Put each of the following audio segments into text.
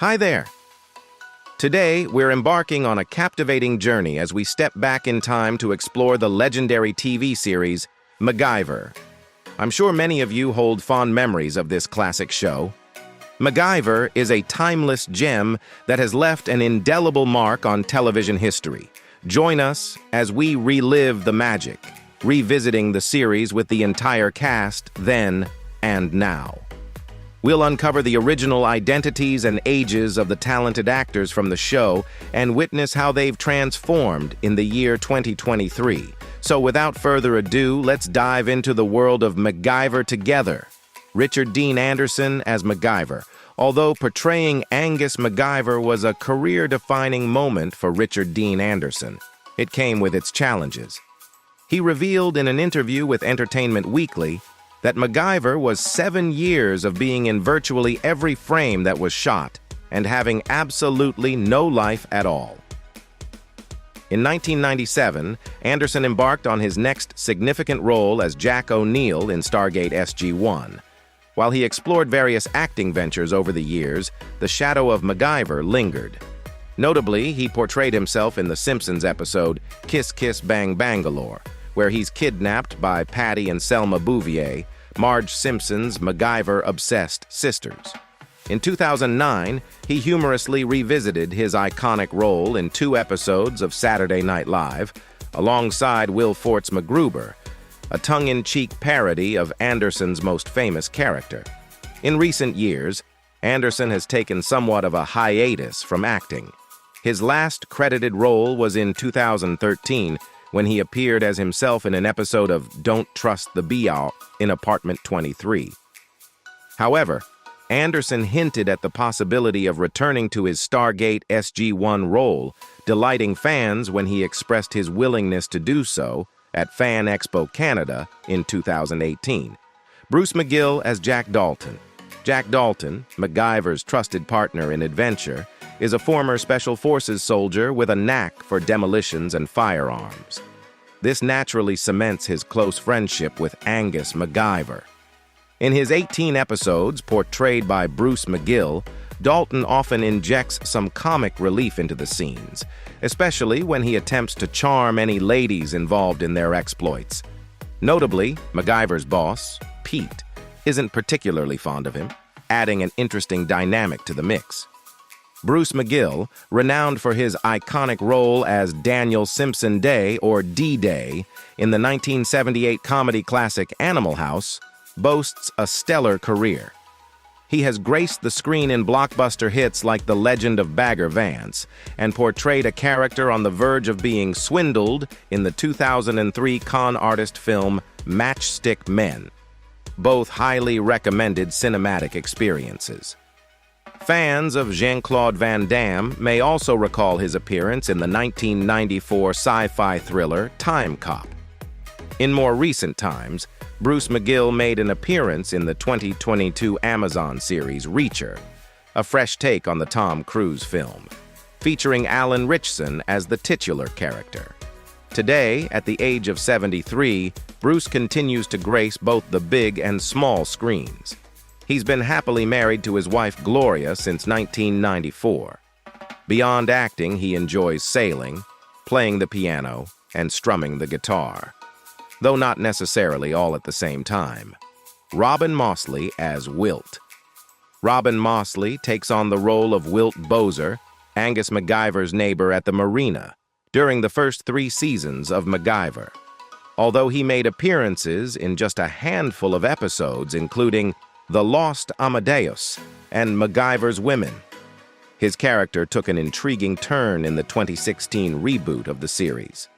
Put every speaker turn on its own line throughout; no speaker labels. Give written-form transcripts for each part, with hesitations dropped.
Hi there! Today, we're embarking on a captivating journey as we step back in time to explore the legendary TV series, MacGyver. I'm sure many of you hold fond memories of this classic show. MacGyver is a timeless gem that has left an indelible mark on television history. Join us as we relive the magic, revisiting the series with the entire cast then and now. We'll uncover the original identities and ages of the talented actors from the show and witness how they've transformed in the year 2023. So without further ado, let's dive into the world of MacGyver together. Richard Dean Anderson as MacGyver. Although portraying Angus MacGyver was a career-defining moment for Richard Dean Anderson, it came with its challenges. He revealed in an interview with Entertainment Weekly that MacGyver was 7 years of being in virtually every frame that was shot and having absolutely no life at all. In 1997, Anderson embarked on his next significant role as Jack O'Neill in Stargate SG-1. While he explored various acting ventures over the years, the shadow of MacGyver lingered. Notably, he portrayed himself in The Simpsons episode Kiss Kiss Bang Bangalore, where he's kidnapped by Patty and Selma Bouvier, Marge Simpson's MacGyver-obsessed sisters. In 2009, he humorously revisited his iconic role in 2 episodes of Saturday Night Live, alongside Will Fort's MacGruber, a tongue-in-cheek parody of Anderson's most famous character. In recent years, Anderson has taken somewhat of a hiatus from acting. His last credited role was in 2013, when he appeared as himself in an episode of Don't Trust the Be-All in Apartment 23. However, Anderson hinted at the possibility of returning to his Stargate SG-1 role, delighting fans when he expressed his willingness to do so at Fan Expo Canada in 2018. Bruce McGill as Jack Dalton. Jack Dalton, MacGyver's trusted partner in adventure, is a former Special Forces soldier with a knack for demolitions and firearms. This naturally cements his close friendship with Angus MacGyver. In his 18 episodes portrayed by Bruce McGill, Dalton often injects some comic relief into the scenes, especially when he attempts to charm any ladies involved in their exploits. Notably, MacGyver's boss, Pete, isn't particularly fond of him, adding an interesting dynamic to the mix. Bruce McGill, renowned for his iconic role as Daniel Simpson Day or D-Day in the 1978 comedy classic Animal House, boasts a stellar career. He has graced the screen in blockbuster hits like The Legend of Bagger Vance and portrayed a character on the verge of being swindled in the 2003 con artist film Matchstick Men, both highly recommended cinematic experiences. Fans of Jean-Claude Van Damme may also recall his appearance in the 1994 sci-fi thriller Time Cop. In more recent times, Bruce McGill made an appearance in the 2022 Amazon series Reacher, a fresh take on the Tom Cruise film, featuring Alan Ritchson as the titular character. Today, at the age of 73, Bruce continues to grace both the big and small screens. He's been happily married to his wife Gloria since 1994. Beyond acting, he enjoys sailing, playing the piano, and strumming the guitar, though not necessarily all at the same time. Robin Mosley as Wilt. Robin Mosley takes on the role of Wilt Bozer, Angus MacGyver's neighbor at the marina, during the first 3 seasons of MacGyver. Although he made appearances in just a handful of episodes, including The Lost Amadeus and MacGyver's Women, his character took an intriguing turn in the 2016 reboot of the series.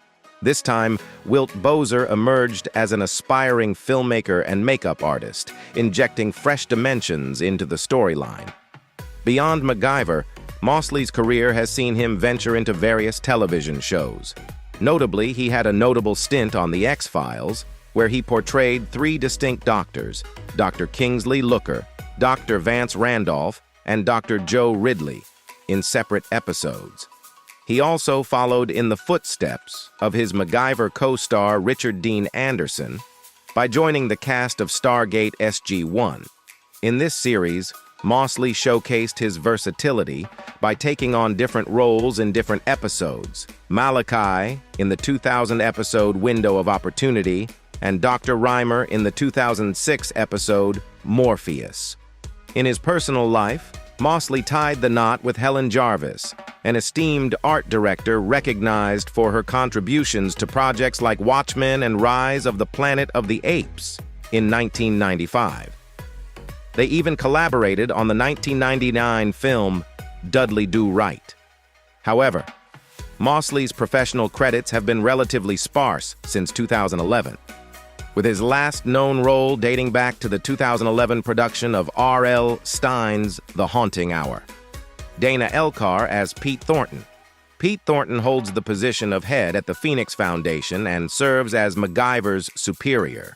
This time, Wilt Bozer emerged as an aspiring filmmaker and makeup artist, injecting fresh dimensions into the storyline. Beyond MacGyver, Mosley's career has seen him venture into various television shows. Notably, he had a notable stint on The X-Files, where he portrayed 3 distinct doctors, Dr. Kingsley Looker, Dr. Vance Randolph, and Dr. Joe Ridley, in separate episodes. He also followed in the footsteps of his MacGyver co-star Richard Dean Anderson by joining the cast of Stargate SG-1. In this series, Mosley showcased his versatility by taking on different roles in different episodes. Malachi in the 2000 episode Window of Opportunity, and Dr. Reimer in the 2006 episode Morpheus. In his personal life, Mosley tied the knot with Helen Jarvis, an esteemed art director recognized for her contributions to projects like Watchmen and Rise of the Planet of the Apes in 1995. They even collaborated on the 1999 film Dudley Do Right. However, Mosley's professional credits have been relatively sparse since 2011, with his last known role dating back to the 2011 production of R.L. Stein's The Haunting Hour. Dana Elcar as Pete Thornton. Pete Thornton holds the position of head at the Phoenix Foundation and serves as MacGyver's superior.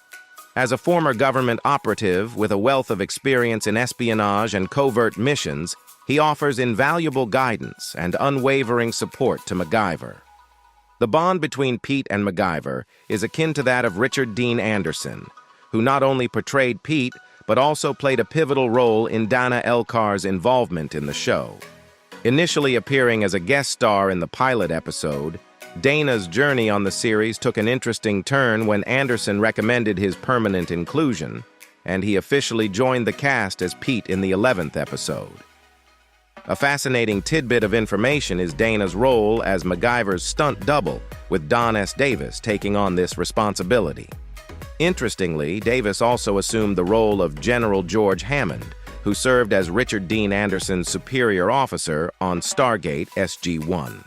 As a former government operative with a wealth of experience in espionage and covert missions, he offers invaluable guidance and unwavering support to MacGyver. The bond between Pete and MacGyver is akin to that of Richard Dean Anderson, who not only portrayed Pete, but also played a pivotal role in Dana Elcar's involvement in the show. Initially appearing as a guest star in the pilot episode, Dana's journey on the series took an interesting turn when Anderson recommended his permanent inclusion, and he officially joined the cast as Pete in the 11th episode. A fascinating tidbit of information is Dana's role as MacGyver's stunt double, with Don S. Davis taking on this responsibility. Interestingly, Davis also assumed the role of General George Hammond, who served as Richard Dean Anderson's superior officer on Stargate SG-1.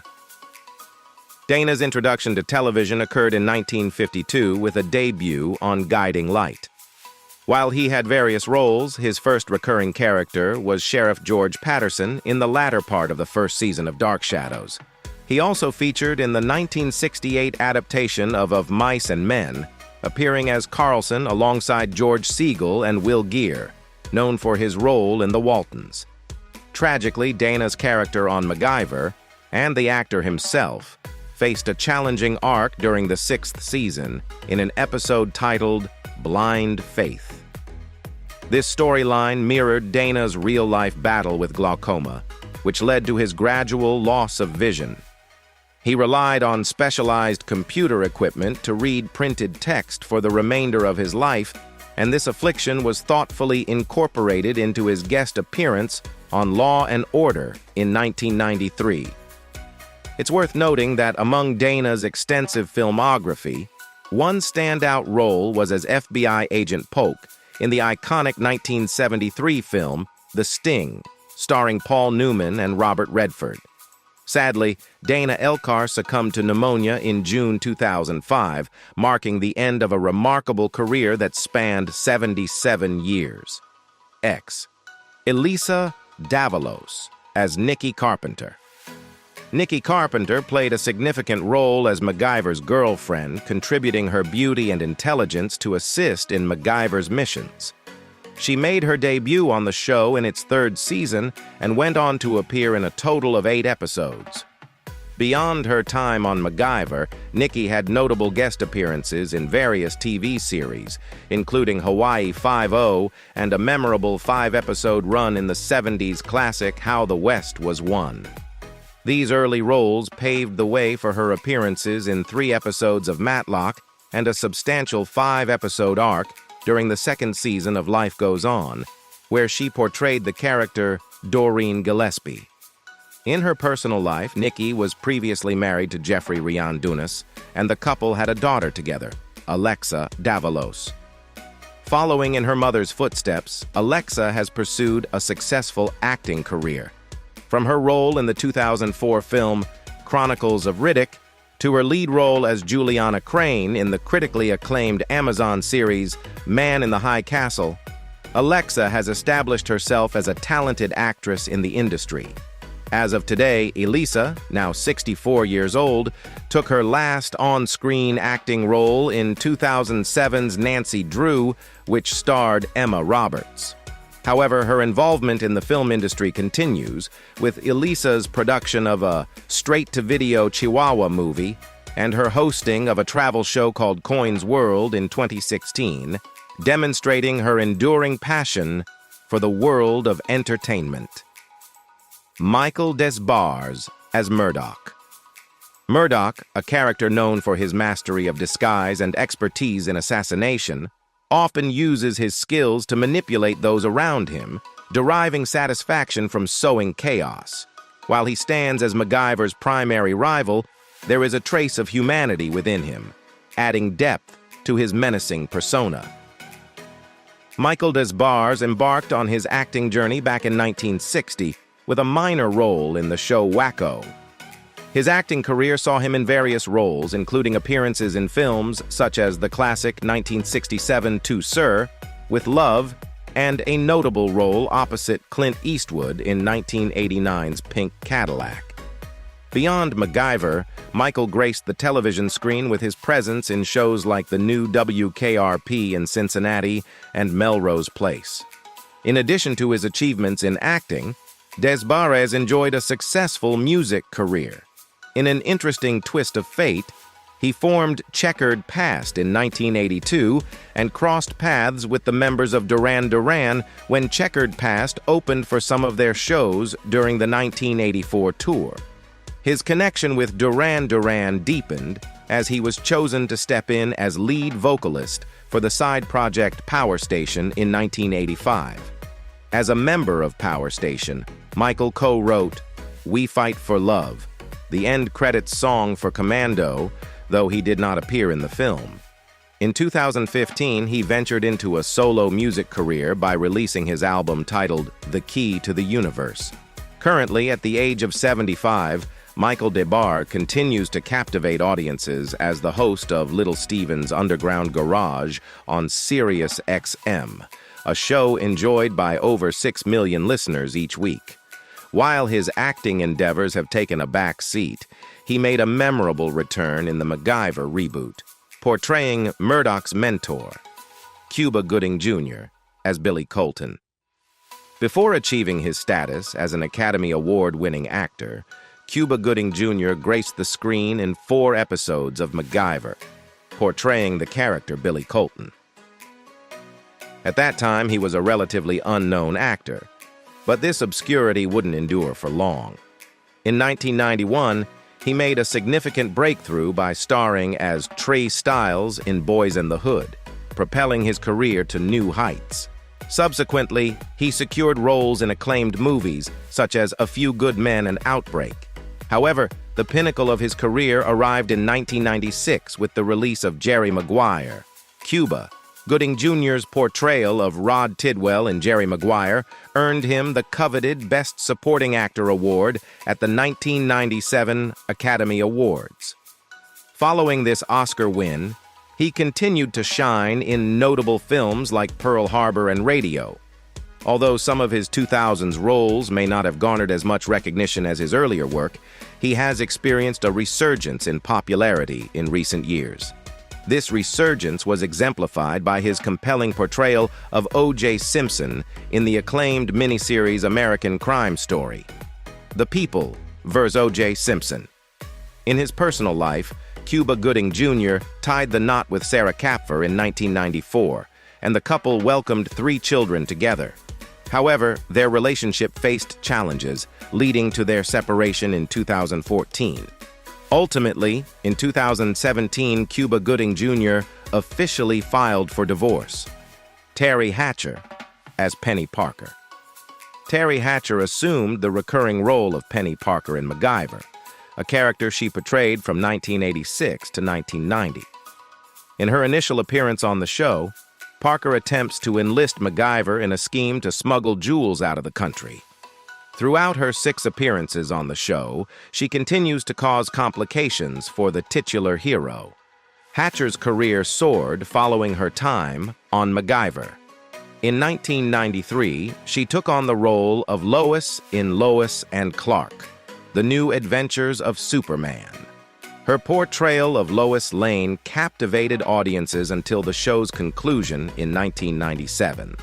Dana's introduction to television occurred in 1952 with a debut on Guiding Light. While he had various roles, his first recurring character was Sheriff George Patterson in the latter part of the first season of Dark Shadows. He also featured in the 1968 adaptation of Mice and Men, appearing as Carlson alongside George Siegel and Will Geer, known for his role in The Waltons. Tragically, Dana's character on MacGyver, and the actor himself, faced a challenging arc during the 6th season in an episode titled Blind Faith. This storyline mirrored Dana's real-life battle with glaucoma, which led to his gradual loss of vision. He relied on specialized computer equipment to read printed text for the remainder of his life, and this affliction was thoughtfully incorporated into his guest appearance on Law and Order in 1993. It's worth noting that among Dana's extensive filmography, one standout role was as FBI Agent Polk in the iconic 1973 film The Sting, starring Paul Newman and Robert Redford. Sadly, Dana Elcar succumbed to pneumonia in June 2005, marking the end of a remarkable career that spanned 77 years. X. Elisa Davalos as Nikki Carpenter. Nikki Carpenter played a significant role as MacGyver's girlfriend, contributing her beauty and intelligence to assist in MacGyver's missions. She made her debut on the show in its 3rd season and went on to appear in a total of 8 episodes. Beyond her time on MacGyver, Nikki had notable guest appearances in various TV series, including Hawaii Five-0 and a memorable 5-episode run in the 70s classic How the West Was Won. These early roles paved the way for her appearances in 3 episodes of Matlock and a substantial 5-episode arc during the 2nd season of Life Goes On, where she portrayed the character Doreen Gillespie. In her personal life, Nikki was previously married to Jeffrey Rian Dunas, and the couple had a daughter together, Elisa Davalos. Following in her mother's footsteps, Elisa has pursued a successful acting career. From her role in the 2004 film Chronicles of Riddick to her lead role as Juliana Crane in the critically acclaimed Amazon series Man in the High Castle, Elisa has established herself as a talented actress in the industry. As of today, Elisa, now 64 years old, took her last on-screen acting role in 2007's Nancy Drew, which starred Emma Roberts. However, her involvement in the film industry continues, with Elisa's production of a straight-to-video Chihuahua movie and her hosting of a travel show called Coin's World in 2016, demonstrating her enduring passion for the world of entertainment. Michael Desbars as Murdoch. Murdoch, a character known for his mastery of disguise and expertise in assassination, often uses his skills to manipulate those around him, deriving satisfaction from sowing chaos. While he stands as MacGyver's primary rival, there is a trace of humanity within him, adding depth to his menacing persona. Michael Desbars embarked on his acting journey back in 1960 with a minor role in the show Wacko. His acting career saw him in various roles, including appearances in films such as the classic 1967 To Sir, With Love, and a notable role opposite Clint Eastwood in 1989's Pink Cadillac. Beyond MacGyver, Michael graced the television screen with his presence in shows like the new WKRP in Cincinnati and Melrose Place. In addition to his achievements in acting, Desbars enjoyed a successful music career. In an interesting twist of fate, he formed Checkered Past in 1982 and crossed paths with the members of Duran Duran when Checkered Past opened for some of their shows during the 1984 tour. His connection with Duran Duran deepened as he was chosen to step in as lead vocalist for the side project Power Station in 1985. As a member of Power Station, Michael co-wrote We Fight for Love, the end credits song for Commando, though he did not appear in the film. In 2015, he ventured into a solo music career by releasing his album titled The Key to the Universe. Currently, at the age of 75, Michael Desbars continues to captivate audiences as the host of Little Steven's Underground Garage on Sirius XM, a show enjoyed by over 6 million listeners each week. While his acting endeavors have taken a back seat, he made a memorable return in the MacGyver reboot, portraying Murdoch's mentor, Cuba Gooding Jr., as Billy Colton. Before achieving his status as an Academy Award-winning actor, Cuba Gooding Jr. graced the screen in 4 episodes of MacGyver, portraying the character Billy Colton. At that time, he was a relatively unknown actor, but this obscurity wouldn't endure for long. In 1991, he made a significant breakthrough by starring as Trey Styles in Boys in the Hood, propelling his career to new heights. Subsequently, he secured roles in acclaimed movies such as A Few Good Men and Outbreak. However, the pinnacle of his career arrived in 1996 with the release of Jerry Maguire. Cuba Gooding Jr.'s portrayal of Rod Tidwell in Jerry Maguire earned him the coveted Best Supporting Actor award at the 1997 Academy Awards. Following this Oscar win, he continued to shine in notable films like Pearl Harbor and Radio. Although some of his 2000s roles may not have garnered as much recognition as his earlier work, he has experienced a resurgence in popularity in recent years. This resurgence was exemplified by his compelling portrayal of O.J. Simpson in the acclaimed miniseries American Crime Story, The People vs. O.J. Simpson. In his personal life, Cuba Gooding Jr. tied the knot with Sarah Kapfer in 1994, and the couple welcomed 3 children together. However, their relationship faced challenges, leading to their separation in 2014. Ultimately, in 2017, Cuba Gooding Jr. officially filed for divorce. Terry Hatcher as Penny Parker. Terry Hatcher assumed the recurring role of Penny Parker in MacGyver, a character she portrayed from 1986 to 1990. In her initial appearance on the show, Parker attempts to enlist MacGyver in a scheme to smuggle jewels out of the country. Throughout her 6 appearances on the show, she continues to cause complications for the titular hero. Hatcher's career soared following her time on MacGyver. In 1993, she took on the role of Lois in Lois and Clark, The New Adventures of Superman. Her portrayal of Lois Lane captivated audiences until the show's conclusion in 1997.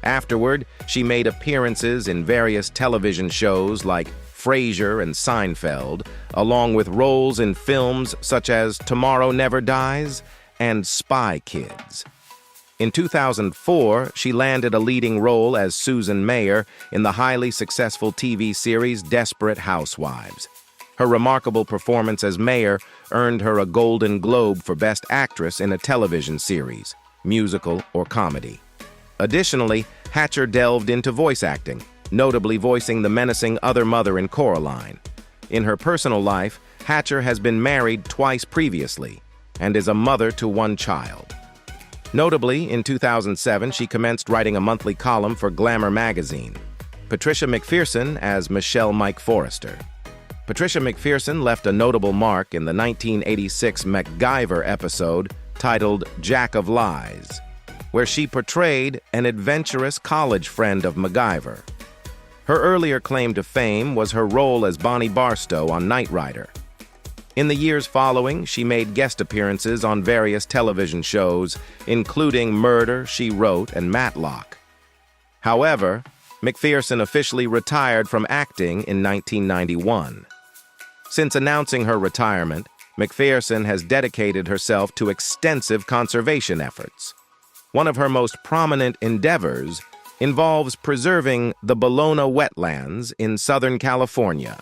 Afterward, she made appearances in various television shows like Frasier and Seinfeld, along with roles in films such as Tomorrow Never Dies and Spy Kids. In 2004, she landed a leading role as Susan Mayer in the highly successful TV series Desperate Housewives. Her remarkable performance as Mayer earned her a Golden Globe for Best Actress in a television series, musical, or comedy. Additionally, Hatcher delved into voice acting, notably voicing the menacing other mother in Coraline. In her personal life, Hatcher has been married twice previously and is a mother to one child. Notably, in 2007, she commenced writing a monthly column for Glamour magazine. Patricia McPherson as Michelle Mike Forrester. Patricia McPherson left a notable mark in the 1986 MacGyver episode titled Jack of Lies, where she portrayed an adventurous college friend of MacGyver. Her earlier claim to fame was her role as Bonnie Barstow on Knight Rider. In the years following, she made guest appearances on various television shows, including Murder, She Wrote, and Matlock. However, McPherson officially retired from acting in 1991. Since announcing her retirement, McPherson has dedicated herself to extensive conservation efforts. One of her most prominent endeavors involves preserving the Bologna wetlands in Southern California.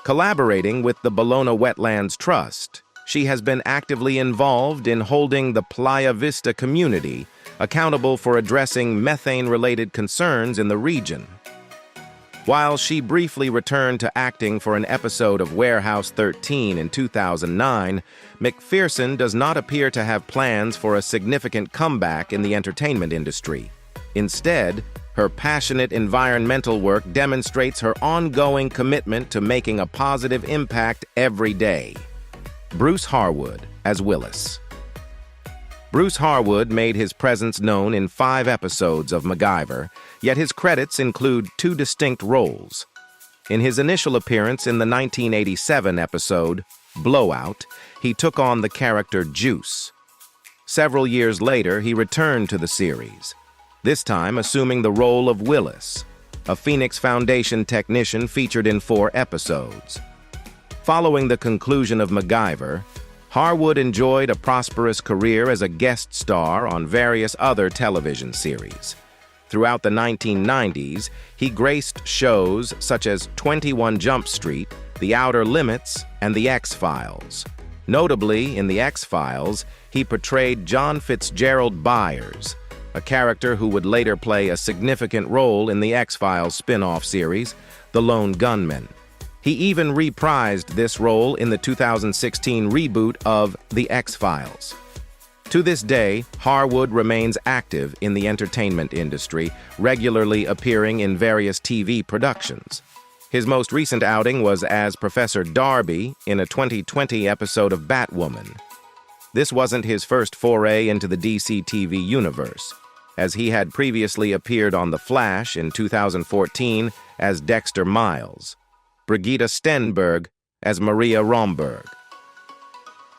Collaborating with the Bologna Wetlands Trust, she has been actively involved in holding the Playa Vista community accountable for addressing methane-related concerns in the region. While she briefly returned to acting for an episode of Warehouse 13 in 2009, McPherson does not appear to have plans for a significant comeback in the entertainment industry. Instead, her passionate environmental work demonstrates her ongoing commitment to making a positive impact every day. Bruce Harwood as Willis. Bruce Harwood made his presence known in 5 episodes of MacGyver, yet his credits include 2 distinct roles. In his initial appearance in the 1987 episode, Blowout, he took on the character Juice. Several years later, he returned to the series, this time assuming the role of Willis, a Phoenix Foundation technician featured in 4 episodes. Following the conclusion of MacGyver, Harwood enjoyed a prosperous career as a guest star on various other television series. Throughout the 1990s, he graced shows such as 21 Jump Street, The Outer Limits, and The X-Files. Notably, in The X-Files, he portrayed John Fitzgerald Byers, a character who would later play a significant role in the X-Files spin-off series, The Lone Gunman. He even reprised this role in the 2016 reboot of The X-Files. To this day, Harwood remains active in the entertainment industry, regularly appearing in various TV productions. His most recent outing was as Professor Darby in a 2020 episode of Batwoman. This wasn't his first foray into the DC TV universe, as he had previously appeared on The Flash in 2014 as Dexter Miles. Brigitta Stenberg as Maria Romberg.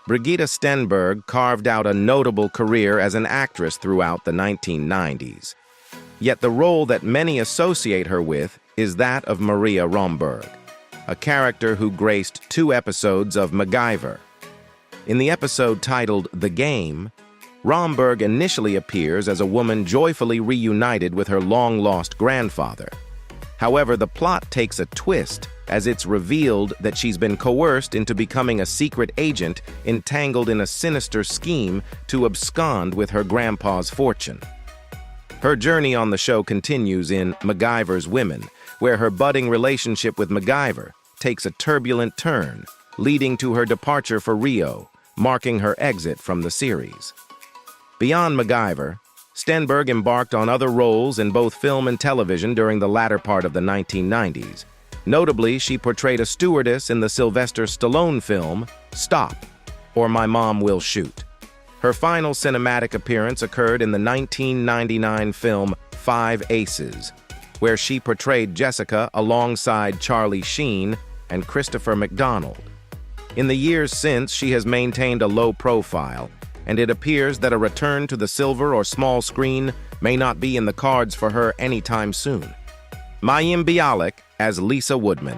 Brigitta Stenberg carved out a notable career as an actress throughout the 1990s. Yet the role that many associate her with is that of Maria Romberg, a character who graced 2 episodes of MacGyver. In the episode titled The Game, Romberg initially appears as a woman joyfully reunited with her long-lost grandfather. However, the plot takes a twist as it's revealed that she's been coerced into becoming a secret agent entangled in a sinister scheme to abscond with her grandpa's fortune. Her journey on the show continues in MacGyver's Women, where her budding relationship with MacGyver takes a turbulent turn, leading to her departure for Rio, marking her exit from the series. Beyond MacGyver, Stenberg embarked on other roles in both film and television during the latter part of the 1990s. Notably, she portrayed a stewardess in the Sylvester Stallone film, Stop, or My Mom Will Shoot. Her final cinematic appearance occurred in the 1999 film Five Aces, where she portrayed Jessica alongside Charlie Sheen and Christopher McDonald. In the years since, she has maintained a low profile, and it appears that a return to the silver or small screen may not be in the cards for her anytime soon. Mayim Bialik as Lisa Woodman.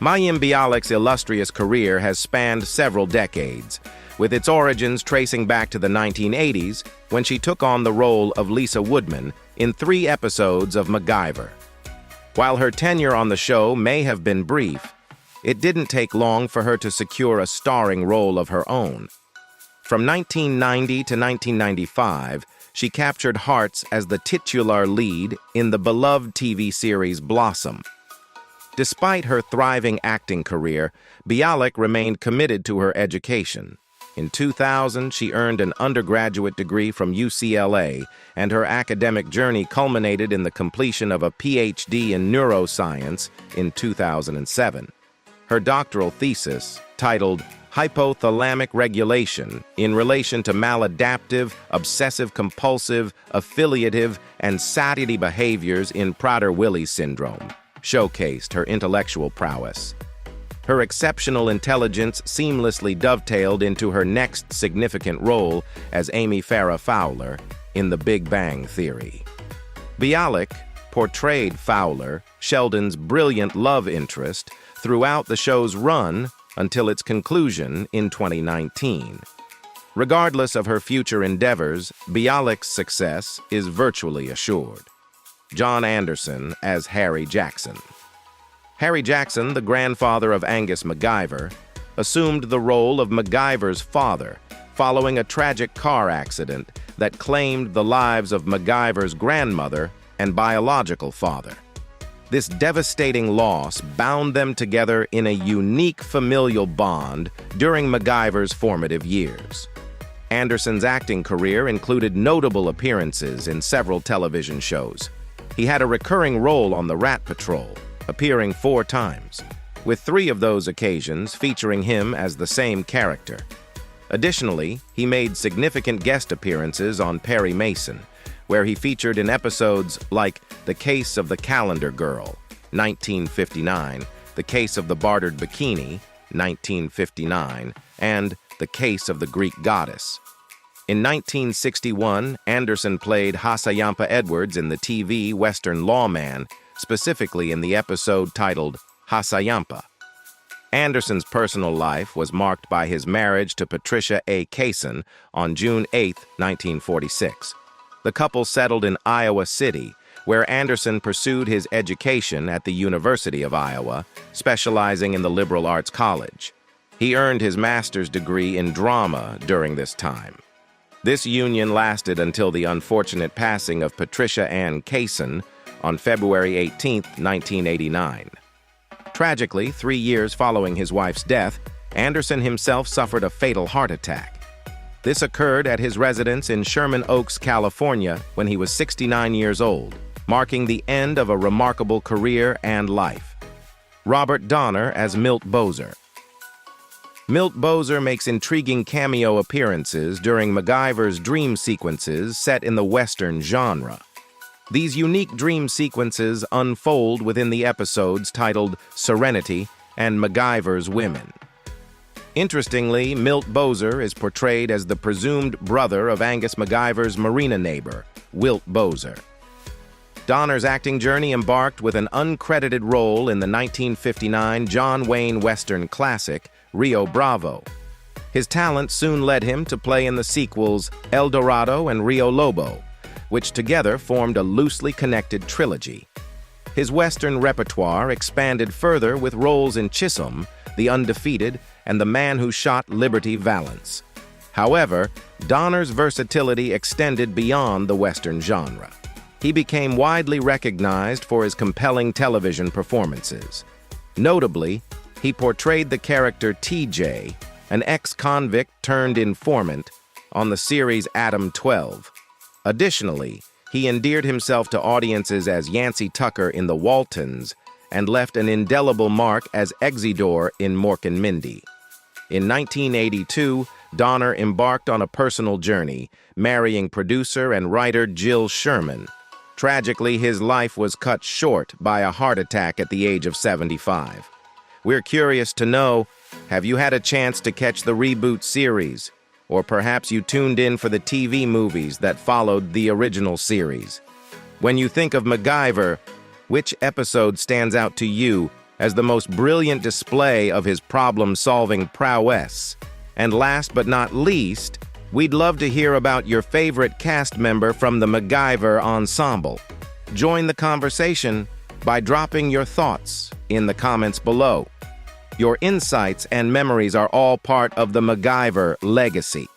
Mayim Bialik's illustrious career has spanned several decades, with its origins tracing back to the 1980s when she took on the role of Lisa Woodman in 3 episodes of MacGyver. While her tenure on the show may have been brief, it didn't take long for her to secure a starring role of her own. From 1990 to 1995, she captured hearts as the titular lead in the beloved TV series Blossom. Despite her thriving acting career, Bialik remained committed to her education. In 2000, she earned an undergraduate degree from UCLA, and her academic journey culminated in the completion of a PhD in neuroscience in 2007. Her doctoral thesis, titled Hypothalamic Regulation in Relation to Maladaptive, Obsessive-Compulsive, Affiliative, and Satiety Behaviors in Prader-Willi Syndrome, showcased her intellectual prowess. Her exceptional intelligence seamlessly dovetailed into her next significant role as Amy Farrah Fowler in The Big Bang Theory. Bialik portrayed Fowler, Sheldon's brilliant love interest, throughout the show's run until its conclusion in 2019. Regardless of her future endeavors, Bialik's success is virtually assured. John Anderson as Harry Jackson. Harry Jackson, the grandfather of Angus MacGyver, assumed the role of MacGyver's father following a tragic car accident that claimed the lives of MacGyver's grandmother and biological father. This devastating loss bound them together in a unique familial bond during MacGyver's formative years. Anderson's acting career included notable appearances in several television shows. He had a recurring role on The Rat Patrol, appearing 4 times, with 3 of those occasions featuring him as the same character. Additionally, he made significant guest appearances on Perry Mason, where he featured in episodes like The Case of the Calendar Girl, 1959, The Case of the Bartered Bikini, 1959, and The Case of the Greek Goddess. In 1961, Anderson played Hasayampa Edwards in the TV Western Lawman, specifically in the episode titled Hasayampa. Anderson's personal life was marked by his marriage to Patricia A. Kaysen on June 8, 1946. The couple settled in Iowa City, where Anderson pursued his education at the University of Iowa, specializing in the liberal arts college. He earned his master's degree in drama during this time. This union lasted until the unfortunate passing of Patricia Ann Kaysen on February 18, 1989. Tragically, 3 years following his wife's death, Anderson himself suffered a fatal heart attack. This occurred at his residence in Sherman Oaks, California, when he was 69 years old, marking the end of a remarkable career and life. Robert Donner as Milt Bozer. Milt Bozer makes intriguing cameo appearances during MacGyver's dream sequences set in the Western genre. These unique dream sequences unfold within the episodes titled Serenity and MacGyver's Women. Interestingly, Milt Bozer is portrayed as the presumed brother of Angus MacGyver's marina neighbor, Wilt Bozer. Donner's acting journey embarked with an uncredited role in the 1959 John Wayne Western classic, Rio Bravo. His talent soon led him to play in the sequels El Dorado and Rio Lobo, which together formed a loosely connected trilogy. His Western repertoire expanded further with roles in Chisholm, The Undefeated, and The Man Who Shot Liberty Valance. However, Donner's versatility extended beyond the Western genre. He became widely recognized for his compelling television performances. Notably, he portrayed the character TJ, an ex-convict turned informant, on the series Adam 12. Additionally, he endeared himself to audiences as Yancey Tucker in The Waltons and left an indelible mark as Exidor in Mork and Mindy. In 1982, Donner embarked on a personal journey, marrying producer and writer Jill Sherman. Tragically, his life was cut short by a heart attack at the age of 75. We're curious to know, have you had a chance to catch the reboot series? Or perhaps you tuned in for the TV movies that followed the original series? When you think of MacGyver, which episode stands out to you as the most brilliant display of his problem-solving prowess? And last but not least, we'd love to hear about your favorite cast member from the MacGyver ensemble. Join the conversation by dropping your thoughts in the comments below. Your insights and memories are all part of the MacGyver legacy.